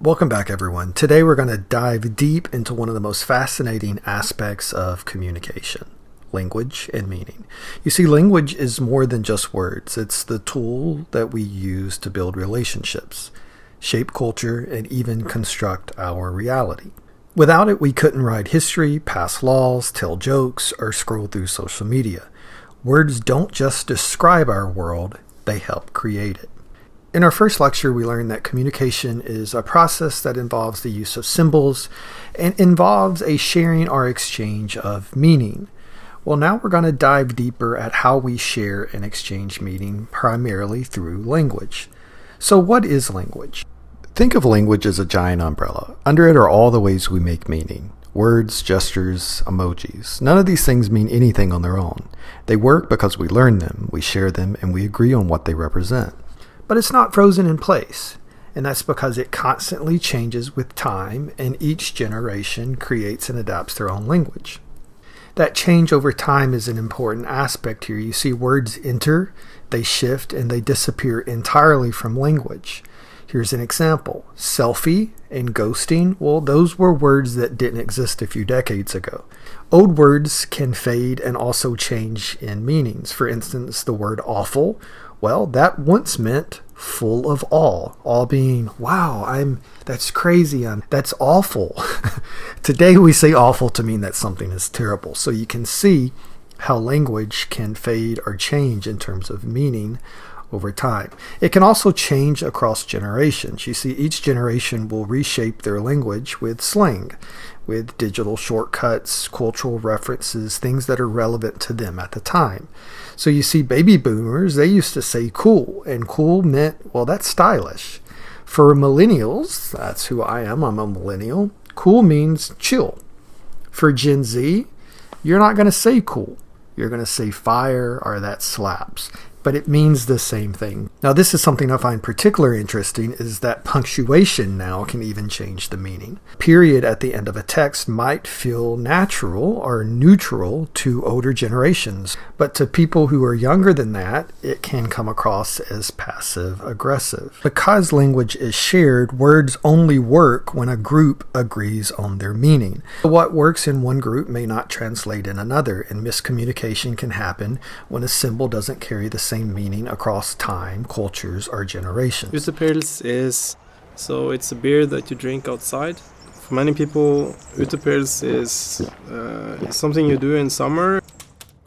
Welcome back, everyone. Today we're going to dive deep into one of the most fascinating aspects of communication, language and meaning. You see, language is more than just words. It's the tool that we use to build relationships, shape culture, and even construct our reality. Without it, we couldn't write history, pass laws, tell jokes, or scroll through social media. Words don't just describe our world, they help create it. In our first lecture, we learned that communication is a process that involves the use of symbols and involves a sharing or exchange of meaning. Well, now we're going to dive deeper at how we share and exchange meaning primarily through language. So what is language? Think of language as a giant umbrella. Under it are all the ways we make meaning. Words, gestures, emojis. None of these things mean anything on their own. They work because we learn them, we share them, and we agree on what they represent. But it's not frozen in place, and that's because it constantly changes with time, and each generation creates and adapts their own language. That change over time is an important aspect here. You see, words enter, they shift, and they disappear entirely from language. Here's an example. Selfie and ghosting, well, those were words that didn't exist a few decades ago. Old words can fade and also change in meanings. For instance, the word awful, well, that once meant full of all being, wow, that's crazy, that's awful. Today we say awful to mean that something is terrible. So you can see how language can fade or change in terms of meaning over time. It can also change across generations. You see, each generation will reshape their language with slang, with digital shortcuts, cultural references, things that are relevant to them at the time. So you see, baby boomers, they used to say cool, and cool meant, well, that's stylish. For millennials, that's who I am, I'm a millennial, cool means chill. For Gen Z, you're not going to say cool. You're going to say fire or that slaps. But it means the same thing. Now, this is something I find particularly interesting, is that punctuation now can even change the meaning. Period at the end of a text might feel natural or neutral to older generations, but to people who are younger than that, it can come across as passive-aggressive. Because language is shared, words only work when a group agrees on their meaning. What works in one group may not translate in another, and miscommunication can happen when a symbol doesn't carry the same meaning across time, cultures, or generations. Utepils is, so it's a beer that you drink outside. For many people, utepils is something you do in summer.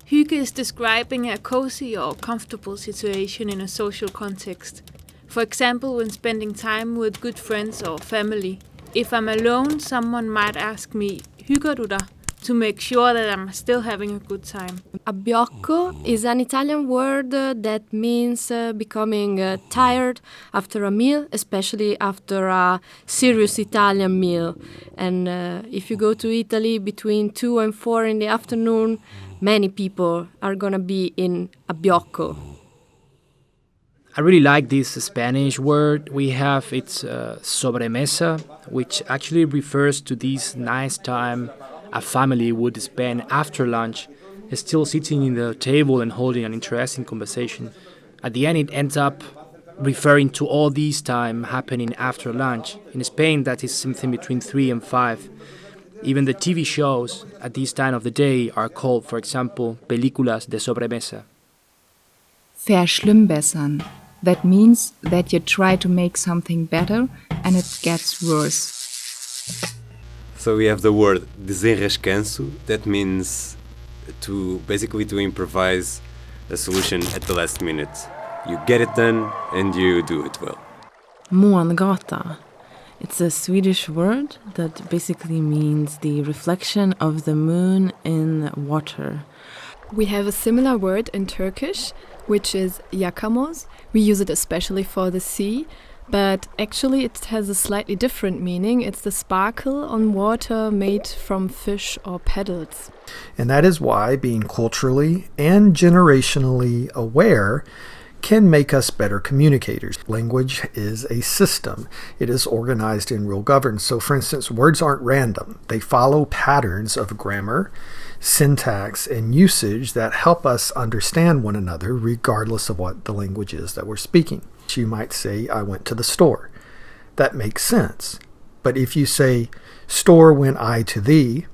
Hygge is describing a cozy or comfortable situation in a social context. For example, when spending time with good friends or family. If I'm alone, someone might ask me, hygger du dig? To make sure that I'm still having a good time. Abbiocco is an Italian word that means becoming tired after a meal, especially after a serious Italian meal. And if you go to Italy between 2 and 4 in the afternoon, many people are gonna be in abbiocco. I really like this Spanish word we have. It's sobremesa, which actually refers to this nice time a family would spend after lunch, still sitting in the table and holding an interesting conversation. At the end, it ends up referring to all this time happening after lunch. In Spain, that is something between 3 and 5. Even the TV shows at this time of the day are called, for example, películas de sobremesa. Verschlimmbessern. That means that you try to make something better and it gets worse. So we have the word desenrascanço, that means to improvise a solution at the last minute. You get it done and you do it well. Mångata. It's a Swedish word that basically means the reflection of the moon in water. We have a similar word in Turkish, which is yakamoz. We use it especially for the sea. But actually it has a slightly different meaning. It's the sparkle on water made from fish or paddles. And that is why being culturally and generationally aware can make us better communicators. Language is a system. It is organized in real governance. So for instance, words aren't random. They follow patterns of grammar, syntax, and usage that help us understand one another regardless of what the language is that we're speaking. You might say, I went to the store. that makes sense. But if you say, store when I to thee,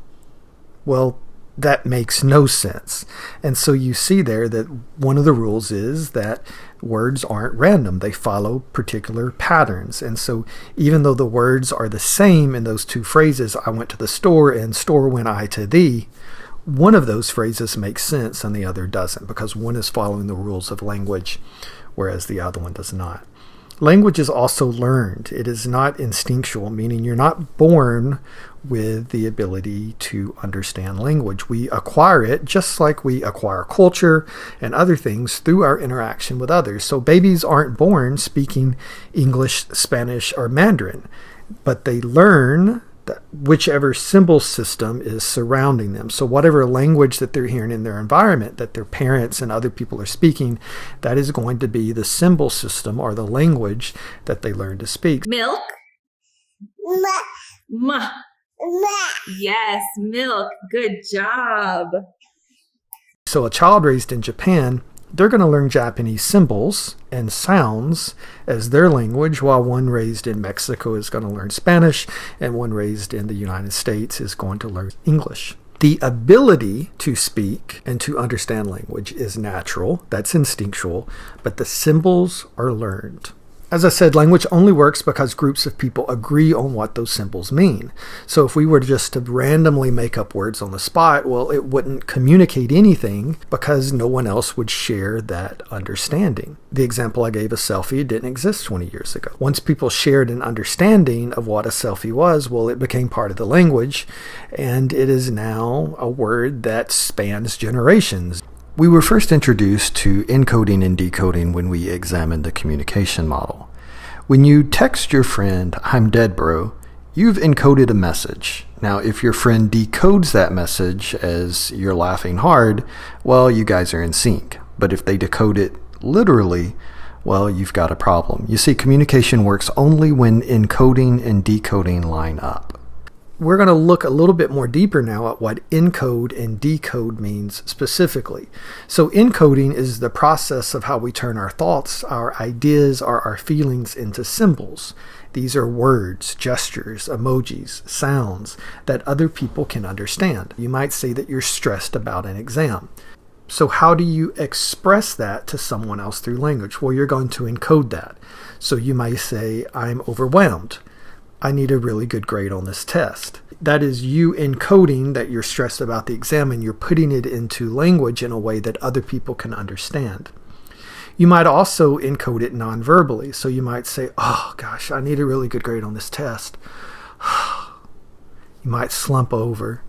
well, that makes no sense. And so you see there that one of the rules is that words aren't random. They follow particular patterns. And so even though the words are the same in those two phrases, I went to the store and store when I to thee, one of those phrases makes sense and the other doesn't, because one is following the rules of language, whereas the other one does not. Language is also learned. It is not instinctual, meaning you're not born with the ability to understand language. We acquire it just like we acquire culture and other things through our interaction with others. So babies aren't born speaking English, Spanish, or Mandarin, but they learn whichever symbol system is surrounding them. So whatever language that they're hearing in their environment, that their parents and other people are speaking, that is going to be the symbol system or the language that they learn to speak. Milk. Yes, milk. Good job. So a child raised in Japan, they're going to learn Japanese symbols and sounds as their language, while one raised in Mexico is going to learn Spanish, and one raised in the United States is going to learn English. The ability to speak and to understand language is natural, that's instinctual, but the symbols are learned. As I said, language only works because groups of people agree on what those symbols mean. So if we were just to randomly make up words on the spot, well, it wouldn't communicate anything because no one else would share that understanding. The example I gave, a selfie, didn't exist 20 years ago. Once people shared an understanding of what a selfie was, well, it became part of the language, and it is now a word that spans generations. We were first introduced to encoding and decoding when we examined the communication model. When you text your friend, "I'm dead, bro," you've encoded a message. Now, if your friend decodes that message as "you're laughing hard," well, you guys are in sync. But if they decode it literally, well, you've got a problem. You see, communication works only when encoding and decoding line up. We're going to look a little bit more deeper now at what encode and decode means specifically. So encoding is the process of how we turn our thoughts, our ideas, or our feelings into symbols. These are words, gestures, emojis, sounds that other people can understand. You might say that you're stressed about an exam. So how do you express that to someone else through language? Well, you're going to encode that. So you might say, "I'm overwhelmed. I need a really good grade on this test." That is you encoding that you're stressed about the exam, and you're putting it into language in a way that other people can understand. You might also encode it non-verbally. So you might say, "Oh gosh, I need a really good grade on this test." You might slump over.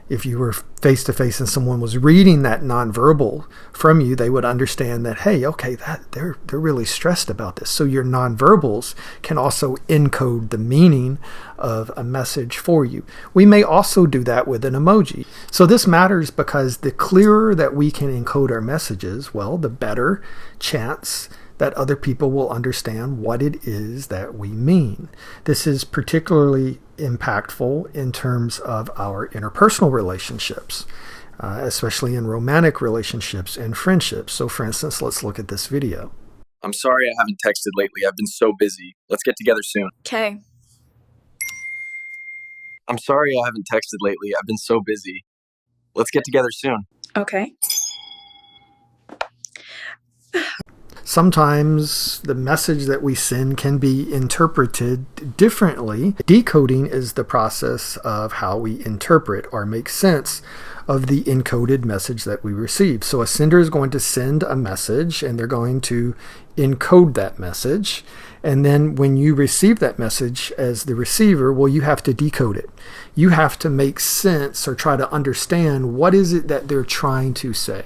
If you were face-to-face and someone was reading that nonverbal from you, they would understand that, hey, okay, they're really stressed about this. So your nonverbals can also encode the meaning of a message for you. We may also do that with an emoji. So this matters because the clearer that we can encode our messages, well, the better chance that other people will understand what it is that we mean. This is particularly impactful in terms of our interpersonal relationships, especially in romantic relationships and friendships. So for instance, let's look at this video. "I'm sorry I haven't texted lately. I've been so busy. Let's get together soon." Okay. "I'm sorry I haven't texted lately. I've been so busy. Let's get together soon." Okay. Sometimes the message that we send can be interpreted differently. Decoding is the process of how we interpret or make sense of the encoded message that we receive. So a sender is going to send a message and they're going to encode that message. And then when you receive that message as the receiver, well, you have to decode it. You have to make sense or try to understand what is it that they're trying to say.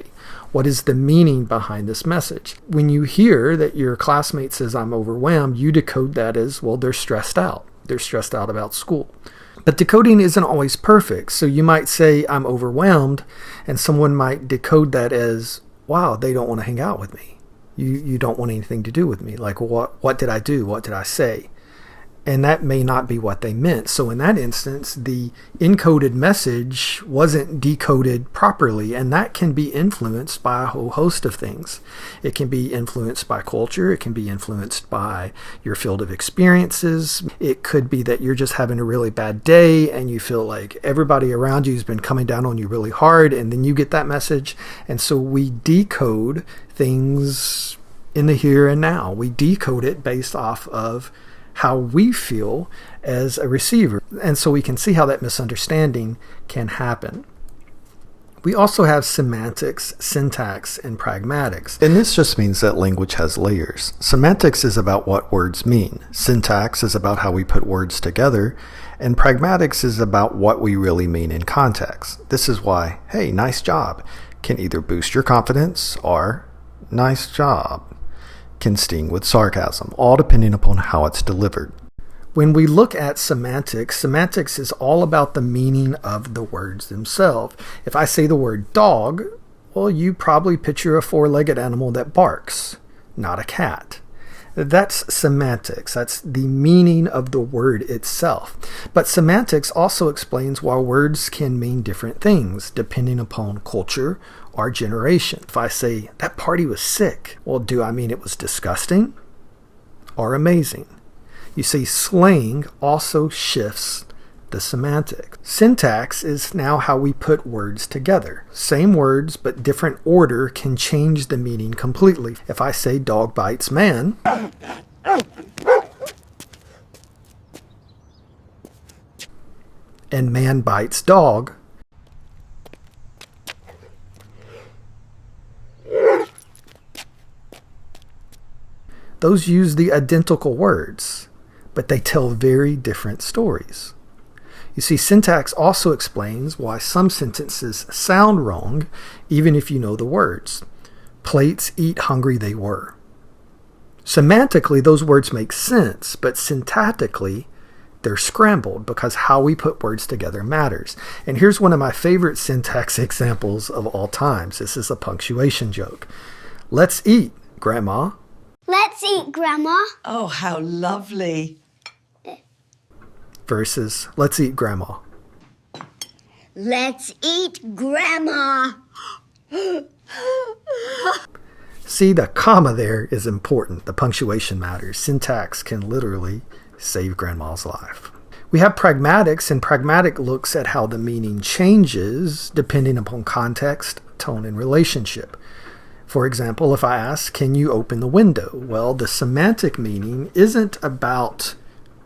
What is the meaning behind this message? When you hear that your classmate says, "I'm overwhelmed," you decode that as, well, they're stressed out. They're stressed out about school. But decoding isn't always perfect. So you might say, "I'm overwhelmed," and someone might decode that as, "Wow, they don't want to hang out with me. You don't want anything to do with me. Like, what did I do? What did I say?" and that may not be what they meant. So in that instance, the encoded message wasn't decoded properly, and that can be influenced by a whole host of things. It can be influenced by culture. It can be influenced by your field of experiences. It could be that you're just having a really bad day and you feel like everybody around you has been coming down on you really hard, and then you get that message. And so we decode things in the here and now. We decode it based off of how we feel as a receiver. And so we can see how that misunderstanding can happen. We also have semantics, syntax, and pragmatics. And this just means that language has layers. Semantics is about what words mean. Syntax is about how we put words together. And pragmatics is about what we really mean in context. This is why, hey, nice job can either boost your confidence or nice job can sting with sarcasm, all depending upon how it's delivered. When we look at semantics, semantics is all about the meaning of the words themselves. If I say the word dog, well, you probably picture a four-legged animal that barks, not a cat. That's semantics. That's the meaning of the word itself. But semantics also explains why words can mean different things depending upon culture or generation. If I say, that party was sick, well, do I mean it was disgusting or amazing? You see, slang also shifts the semantic. Syntax is now how we put words together. Same words, but different order can change the meaning completely. If I say dog bites man, and man bites dog, those use the identical words, but they tell very different stories. You see, syntax also explains why some sentences sound wrong, even if you know the words. Plates eat hungry they were. Semantically, those words make sense, but syntactically, they're scrambled because how we put words together matters. And here's one of my favorite syntax examples of all times. This is a punctuation joke. Let's eat, Grandma. Let's eat, Grandma. Oh, how lovely. Versus, let's eat, Grandma. Let's eat, Grandma. See, the comma there is important. The punctuation matters. Syntax can literally save Grandma's life. We have pragmatics, and pragmatic looks at how the meaning changes depending upon context, tone, and relationship. For example, if I ask, can you open the window? Well, the semantic meaning isn't about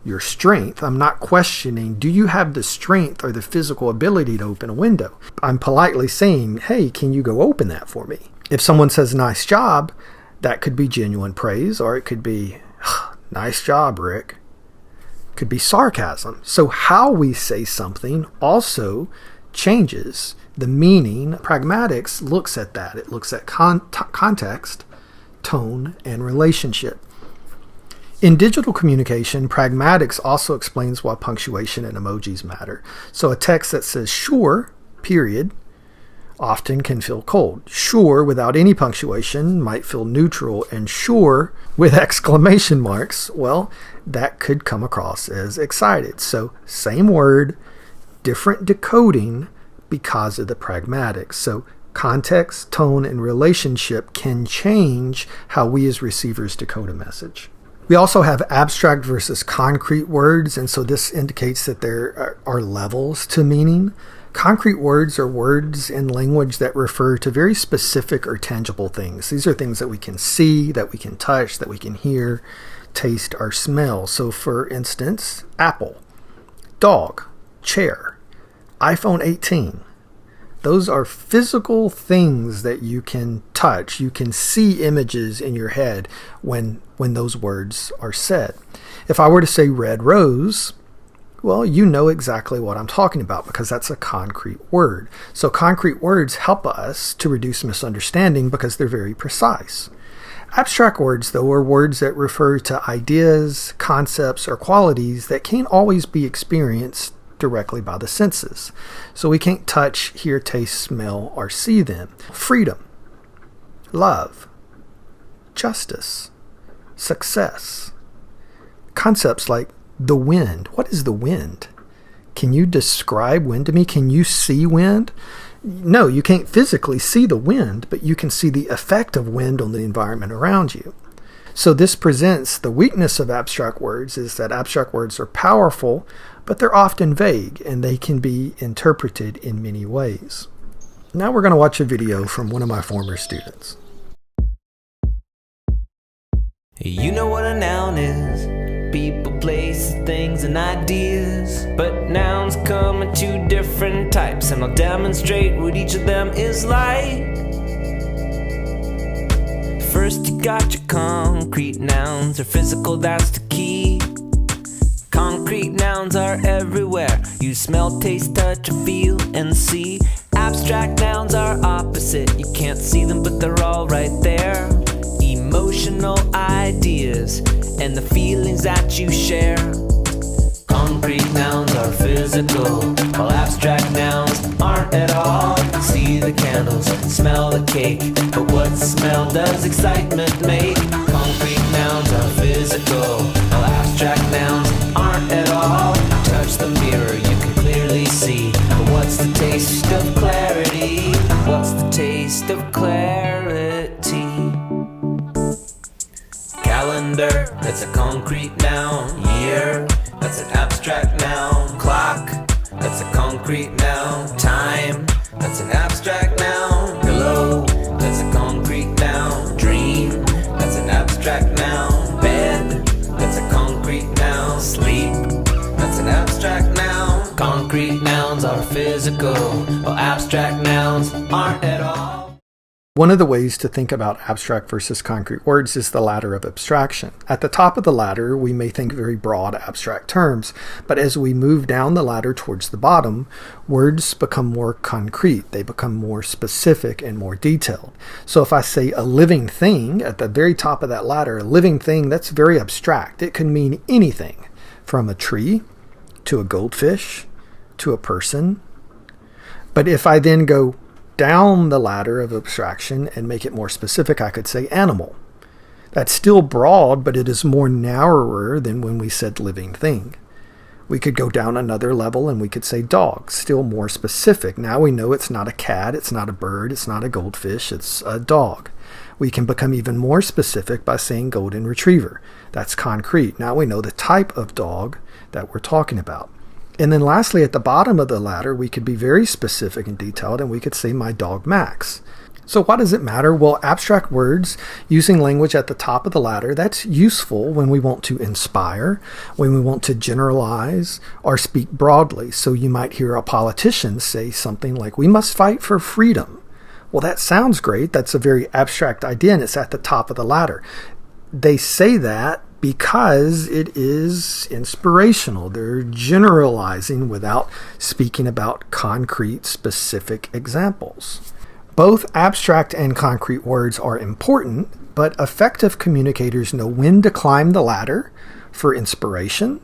your strength. I'm not questioning, do you have the strength or the physical ability to open a window? I'm politely saying, hey, can you go open that for me? If someone says nice job, that could be genuine praise, or it could be nice job, Rick. Could be sarcasm. So how we say something also changes the meaning. Pragmatics looks at that. It looks at context, tone, and relationship. In digital communication, pragmatics also explains why punctuation and emojis matter. So a text that says sure, period, often can feel cold. Sure without any punctuation might feel neutral, and sure with exclamation marks, well, that could come across as excited. So same word, different decoding because of the pragmatics. So context, tone, and relationship can change how we as receivers decode a message. We also have abstract versus concrete words, and so this indicates that there are levels to meaning. Concrete words are words in language that refer to very specific or tangible things. These are things that we can see, that we can touch, that we can hear, taste, or smell. So for instance, apple, dog, chair, iPhone 18. Those are physical things that you can touch. You can see images in your head when those words are said. If I were to say red rose, well, you know exactly what I'm talking about because that's a concrete word. So concrete words help us to reduce misunderstanding because they're very precise. Abstract words, though, are words that refer to ideas, concepts, or qualities that can't always be experienced directly by the senses. So we can't touch, hear, taste, smell, or see them. Freedom, love, justice, success. Concepts like The wind. What is the wind? Can you describe wind to me? Can you see wind? No, you can't physically see the wind, but you can see the effect of wind on the environment around you. So this presents the weakness of abstract words is that abstract words are powerful, but they're often vague and they can be interpreted in many ways. Now we're going to watch a video from one of my former students. You know what a noun is? People, places, things, and ideas. But nouns come in two different types, and I'll demonstrate what each of them is like. First you got your concrete nouns. They're physical, that's the key. Concrete nouns are everywhere. You smell, taste, touch, feel, and see. Abstract nouns are opposite. You can't see them, but they're all right there. Emotional ideas and the feelings that you share. Concrete nouns are physical, while abstract nouns aren't at all. See the candles, smell the cake, but what smell does excitement make? Concrete nouns are physical, while abstract nouns aren't at all. Touch the mirror, you can clearly see, but what's the taste of clarity? What's the taste of clarity? Calendar, that's a concrete noun. Year, that's an abstract noun. Clock, that's a concrete noun. Time, that's an abstract noun. Pillow, that's a concrete noun. Dream, that's an abstract noun. Bed, that's a concrete noun. Sleep, that's an abstract noun. Concrete nouns are physical, while abstract nouns aren't at all. One of the ways to think about abstract versus concrete words is the ladder of abstraction. At the top of the ladder, we may think very broad abstract terms, but as we move down the ladder towards the bottom, words become more concrete. They become more specific and more detailed. So if I say a living thing at the very top of that ladder, a living thing, that's very abstract. It can mean anything from a tree to a goldfish to a person. But if I then go down the ladder of abstraction and make it more specific, I could say animal. That's still broad, but it is more narrower than when we said living thing. We could go down another level and we could say dog, still more specific. Now we know it's not a cat, it's not a bird, it's not a goldfish, it's a dog. We can become even more specific by saying golden retriever. That's concrete. Now we know the type of dog that we're talking about. And then lastly, at the bottom of the ladder, we could be very specific and detailed, and we could say my dog Max. So why does it matter? Well, abstract words using language at the top of the ladder, that's useful when we want to inspire, when we want to generalize or speak broadly. So you might hear a politician say something like, we must fight for freedom. Well, that sounds great. That's a very abstract idea, and it's at the top of the ladder. They say that because it is inspirational. They're generalizing without speaking about concrete, specific examples. Both abstract and concrete words are important, but effective communicators know when to climb the ladder for inspiration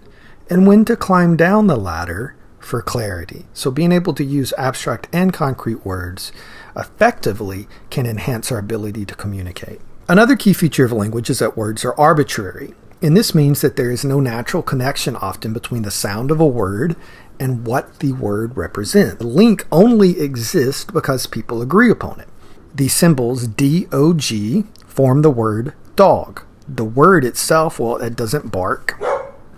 and when to climb down the ladder for clarity. So being able to use abstract and concrete words effectively can enhance our ability to communicate. Another key feature of language is that words are arbitrary. And this means that there is no natural connection often between the sound of a word and what the word represents. The link only exists because people agree upon it. The symbols D-O-G form the word dog. The word itself, well, it doesn't bark,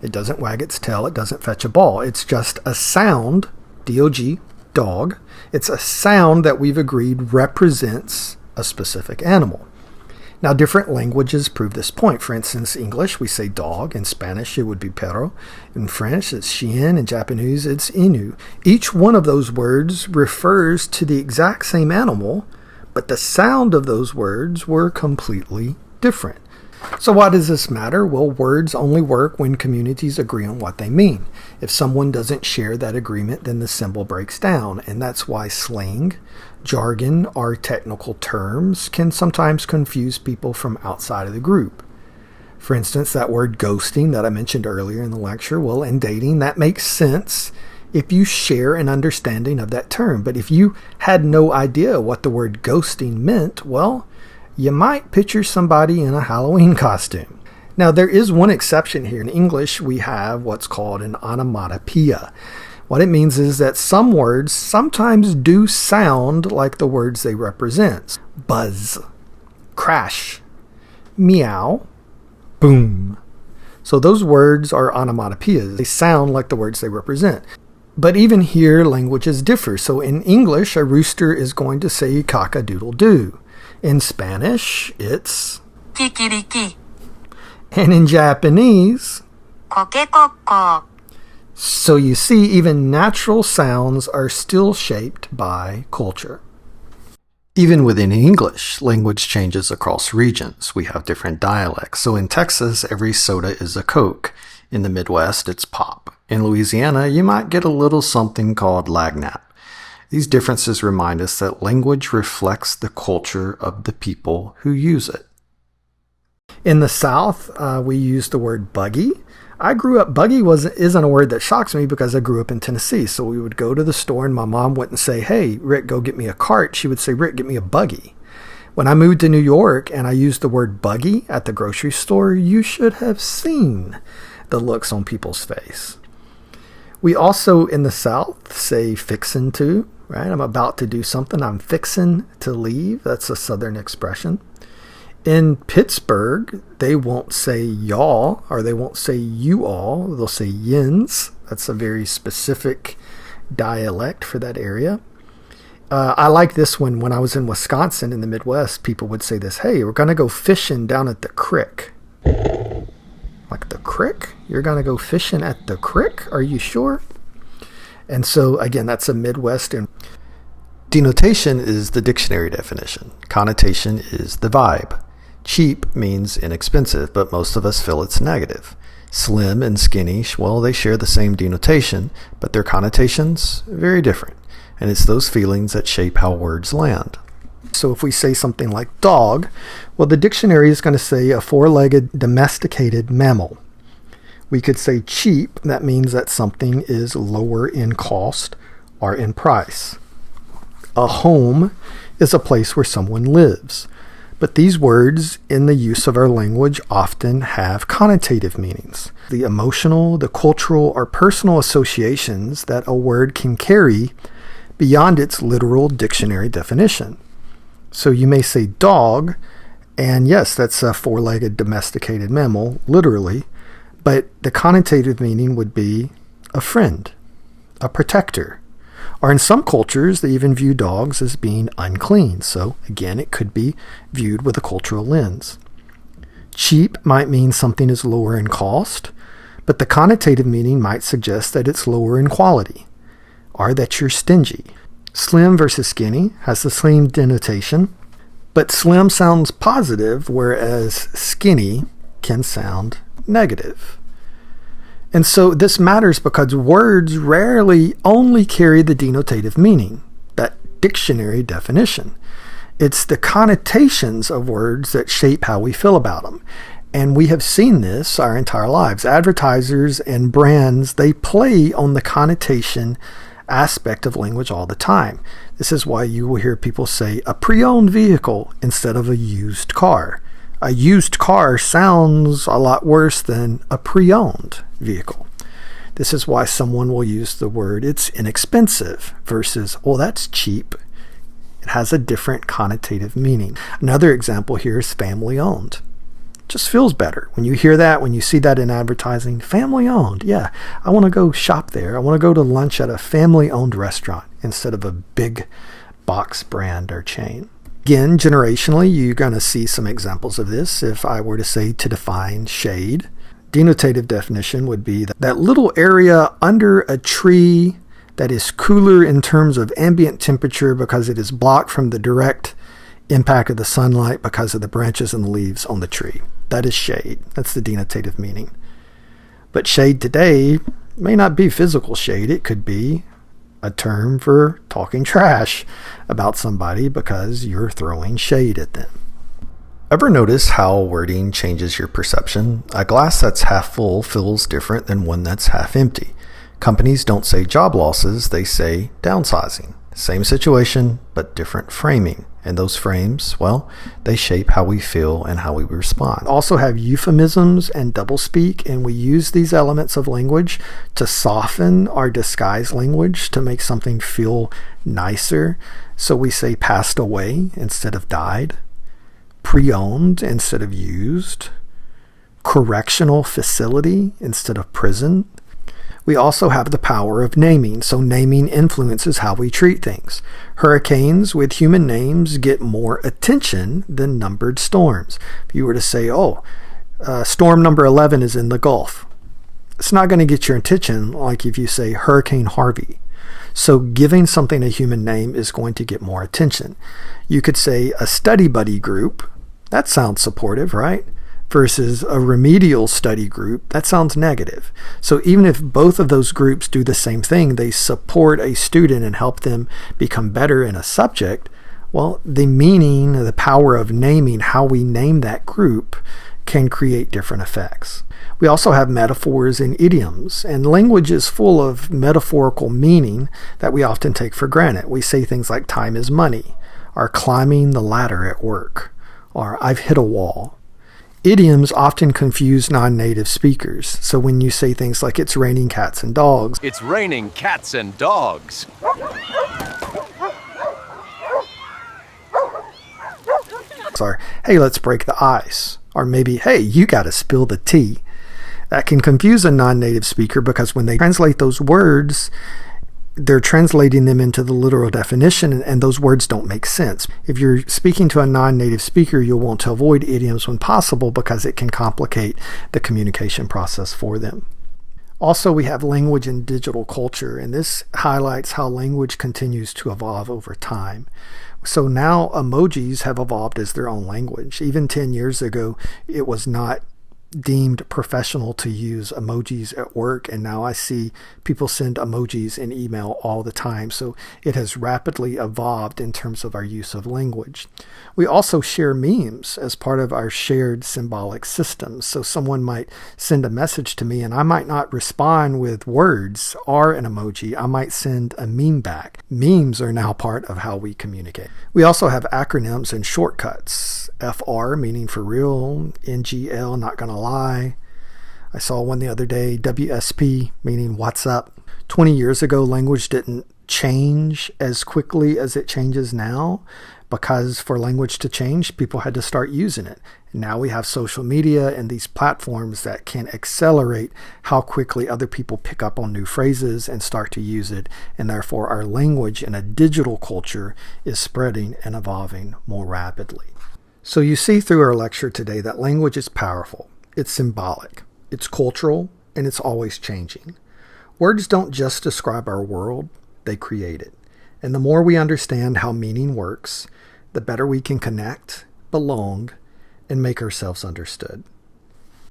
it doesn't wag its tail, it doesn't fetch a ball. It's just a sound, D-O-G, dog. It's a sound that we've agreed represents a specific animal. Now, different languages prove this point. For instance, English, we say dog. In Spanish, it would be perro. In French, it's chien. In Japanese, it's inu. Each one of those words refers to the exact same animal, but the sound of those words were completely different. So why does this matter? Well, words only work when communities agree on what they mean. If someone doesn't share that agreement, then the symbol breaks down, and that's why slang, jargon, or technical terms can sometimes confuse people from outside of the group. For instance, that word ghosting that I mentioned earlier in the lecture, well, in dating, that makes sense if you share an understanding of that term. But if you had no idea what the word ghosting meant, well, you might picture somebody in a Halloween costume. Now, there is one exception here. In English, we have what's called an onomatopoeia. What it means is that some words sometimes do sound like the words they represent. Buzz, crash, meow, boom. So those words are onomatopoeias. They sound like the words they represent. But even here, languages differ. So in English, a rooster is going to say cock-a-doodle-doo. In Spanish, it's kikiriki. And in Japanese, Kokekoko. So you see, even natural sounds are still shaped by culture. Even within English, language changes across regions. We have different dialects. So in Texas, every soda is a Coke. In the Midwest, it's pop. In Louisiana, you might get a little something called lagnat. These differences remind us that language reflects the culture of the people who use it. In the South, we use the word buggy. Buggy isn't a word that shocks me because I grew up in Tennessee. So we would go to the store and my mom wouldn't say, hey, Rick, go get me a cart. She would say, Rick, get me a buggy. When I moved to New York and I used the word buggy at the grocery store, you should have seen the looks on people's face. We also in the South say fixin' to, right? I'm about to do something. I'm fixin' to leave. That's a Southern expression. In Pittsburgh, they won't say y'all, or they won't say you all. They'll say yins. That's a very specific dialect for that area. I like this one. When I was in Wisconsin in the Midwest, people would say this, hey, we're going to go fishing down at the creek. Like the creek? You're going to go fishing at the creek? Are you sure? And so, again, that's a Midwestern. Denotation is the dictionary definition. Connotation is the vibe. Cheap means inexpensive, but most of us feel it's negative. Slim and skinny, well, they share the same denotation, but their connotations are very different. And it's those feelings that shape how words land. So if we say something like dog, well, the dictionary is going to say a four-legged domesticated mammal. We could say cheap, that means that something is lower in cost or in price. A home is a place where someone lives. But these words in the use of our language often have connotative meanings. The emotional, the cultural, or personal associations that a word can carry beyond its literal dictionary definition. So you may say dog, and yes, that's a four-legged domesticated mammal, literally, but the connotative meaning would be a friend, a protector. Or in some cultures, they even view dogs as being unclean. So again, it could be viewed with a cultural lens. Cheap might mean something is lower in cost, but the connotative meaning might suggest that it's lower in quality, or that you're stingy. Slim versus skinny has the same denotation, but slim sounds positive, whereas skinny can sound negative. And so this matters because words rarely only carry the denotative meaning, that dictionary definition. It's the connotations of words that shape how we feel about them. And we have seen this our entire lives. Advertisers and brands, they play on the connotation aspect of language all the time. This is why you will hear people say a pre-owned vehicle instead of a used car. A used car sounds a lot worse than a pre-owned vehicle. This is why someone will use the word it's inexpensive versus, oh, that's cheap. It has a different connotative meaning. Another example here is family owned. Just feels better when you hear that, when you see that in advertising. Family owned. Yeah, I want to go shop there. I want to go to lunch at a family owned restaurant instead of a big box brand or chain. Again, generationally, you're going to see some examples of this. If I were to say to define shade, denotative definition would be that little area under a tree that is cooler in terms of ambient temperature because it is blocked from the direct impact of the sunlight because of the branches and the leaves on the tree. That is shade. That's the denotative meaning. But shade today may not be physical shade. It could be a term for talking trash about somebody because you're throwing shade at them. Ever notice how wording changes your perception? A glass that's half full feels different than one that's half empty. Companies don't say job losses, they say downsizing. Same situation, but different framing. And those frames, well, they shape how we feel and how we respond. Also have euphemisms and doublespeak, and we use these elements of language to soften our disguised language to make something feel nicer. So we say passed away instead of died, pre-owned instead of used, correctional facility instead of prison. We also have the power of naming, so naming influences how we treat things. Hurricanes with human names get more attention than numbered storms. If you were to say, storm number 11 is in the Gulf, it's not going to get your attention like if you say Hurricane Harvey. So giving something a human name is going to get more attention. You could say a study buddy group. That sounds supportive, right? Versus a remedial study group, that sounds negative. So even if both of those groups do the same thing, they support a student and help them become better in a subject, well, the meaning, the power of naming, how we name that group can create different effects. We also have metaphors and idioms, and language is full of metaphorical meaning that we often take for granted. We say things like time is money, or climbing the ladder at work, or I've hit a wall. Idioms often confuse non-native speakers. So when you say things like it's raining cats and dogs, it's raining cats and dogs. or hey, let's break the ice. Or maybe, hey, you got to spill the tea. That can confuse a non-native speaker because when they translate those words, they're translating them into the literal definition, and those words don't make sense. If you're speaking to a non-native speaker, you'll want to avoid idioms when possible because it can complicate the communication process for them. Also, we have language and digital culture, and this highlights how language continues to evolve over time. So now emojis have evolved as their own language. Even 10 years ago, it was not deemed professional to use emojis at work, and now I see people send emojis in email all the time. So it has rapidly evolved in terms of our use of language. We also share memes as part of our shared symbolic systems. So someone might send a message to me and I might not respond with words or an emoji. I might send a meme back. Memes are now part of how we communicate. We also have acronyms and shortcuts. FR meaning for real, NGL not gonna lie. I saw one the other day, WSP meaning what's up. 20 years ago, language didn't change as quickly as it changes now because for language to change, people had to start using it. And now we have social media and these platforms that can accelerate how quickly other people pick up on new phrases and start to use it. And therefore, our language in a digital culture is spreading and evolving more rapidly. So you see through our lecture today that language is powerful, it's symbolic, it's cultural, and it's always changing. Words don't just describe our world, they create it. And the more we understand how meaning works, the better we can connect, belong, and make ourselves understood.